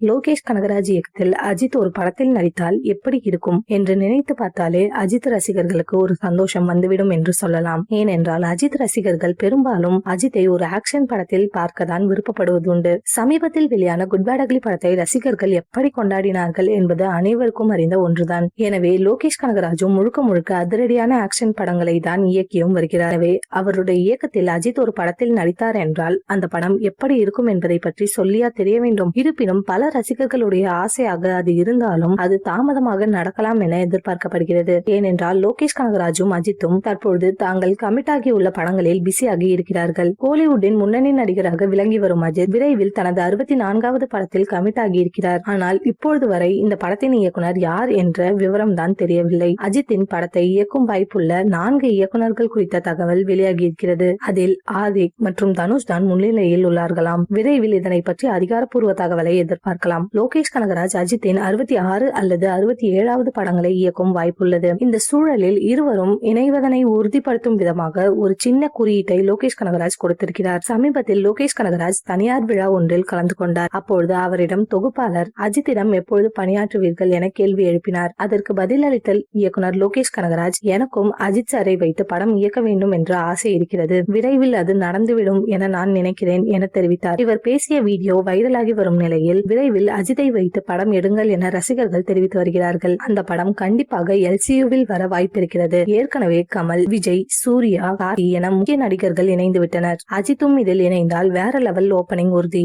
லோகேஷ் கனகராஜ் இயக்கத்தில் அஜித் ஒரு படத்தில் நடித்தால் எப்படி இருக்கும் என்று நினைத்து பார்த்தாலே அஜித் ரசிகர்களுக்கு ஒரு சந்தோஷம் வந்துவிடும் என்று சொல்லலாம். ஏனென்றால் அஜித் ரசிகர்கள் பெரும்பாலும் அஜித்தை ஒரு ஆக்ஷன் படத்தில் பார்க்கத்தான் விருப்பப்படுவதுண்டு. சமீபத்தில் வெளியான குட் பேட் அக்லி படத்தை ரசிகர்கள் எப்படி கொண்டாடினார்கள் என்பது அனைவருக்கும் அறிந்த ஒன்றுதான். எனவே லோகேஷ் கனகராஜும் முழுக்க முழுக்க அதிரடியான ஆக்ஷன் படங்களை தான் இயக்கியும் வருகிறார். எனவே அவருடைய இயக்கத்தில் அஜித் ஒரு படத்தில் நடித்தார் என்றால் அந்த படம் எப்படி இருக்கும் என்பதை பற்றி சொல்லியா தெரிய வேண்டும். இருப்பினும் பல ரசிகர்களுடைய ஆசையாக அது இருந்தாலும் அது தாமதமாக நடக்கலாம் என எதிர்பார்க்கப்படுகிறது. ஏனென்றால் லோகேஷ் கனகராஜும் அஜித்தும் தற்பொழுது தாங்கள் கமிட் ஆகியுள்ள படங்களில் பிஸியாகி இருக்கிறார்கள். கோலிவுட்டின் முன்னணி நடிகராக விளங்கி வரும் அஜித் விரைவில் தனது 64வது படத்தில் கமிட் ஆகி இருக்கிறார். ஆனால் இப்பொழுது வரை இந்த படத்தின் இயக்குனர் யார் என்ற விவரம் தான் தெரியவில்லை. அஜித்தின் படத்தை இயக்கும் வாய்ப்புள்ள 4 இயக்குனர்கள் குறித்த தகவல் வெளியாகி இருக்கிறது. அதில் ஆதிக் மற்றும் தனுஷ் தான் முன்னிலையில் உள்ளார்களாம். விரைவில் இதனை பற்றி அதிகாரப்பூர்வ தகவலை எதிர்பார்க்கலாம். லோகேஷ் கனகராஜ் அஜித்தின் 66 அல்லது 67வது படங்களை இயக்கும் வாய்ப்புள்ளது. இந்த சூழலில் இருவரும் இணைவதனை உறுதிப்படுத்தும் விதமாக ஒரு சின்ன குறியீட்டை லோகேஷ் கனகராஜ் கொடுத்திருக்கிறார். சமீபத்தில் லோகேஷ் கனகராஜ் தனியார் விழா ஒன்றில் கலந்து கொண்டார். அப்பொழுது அவரிடம் தொகுப்பாளர் அஜித்திடம் எப்பொழுது பணியாற்றுவீர்கள் என கேள்வி எழுப்பினார். அதற்கு பதிலளித்த இயக்குனர் லோகேஷ் கனகராஜ், எனக்கும் அஜித் சாரை வைத்து படம் இயக்க வேண்டும் என்ற ஆசை இருக்கிறது. விரைவில் அது நடந்துவிடும் என நான் நினைக்கிறேன் என தெரிவித்தார். இவர் பேசிய வீடியோ வைரலாகி வரும் நிலையில் விரைவில் அஜித்தை வைத்து படம் எடுங்கள் என ரசிகர்கள் தெரிவித்து வருகிறார்கள். அந்த படம் கண்டிப்பாக LCUவில் வர வாய்ப்பிருக்கிறது. ஏற்கனவே கமல், விஜய், சூர்யா, கார்த்தி என முக்கிய நடிகர்கள் இணைந்து விட்டனர். அஜித்தும் இதில் இணைந்தால் வேற லெவல் ஓபனிங் உறுதி.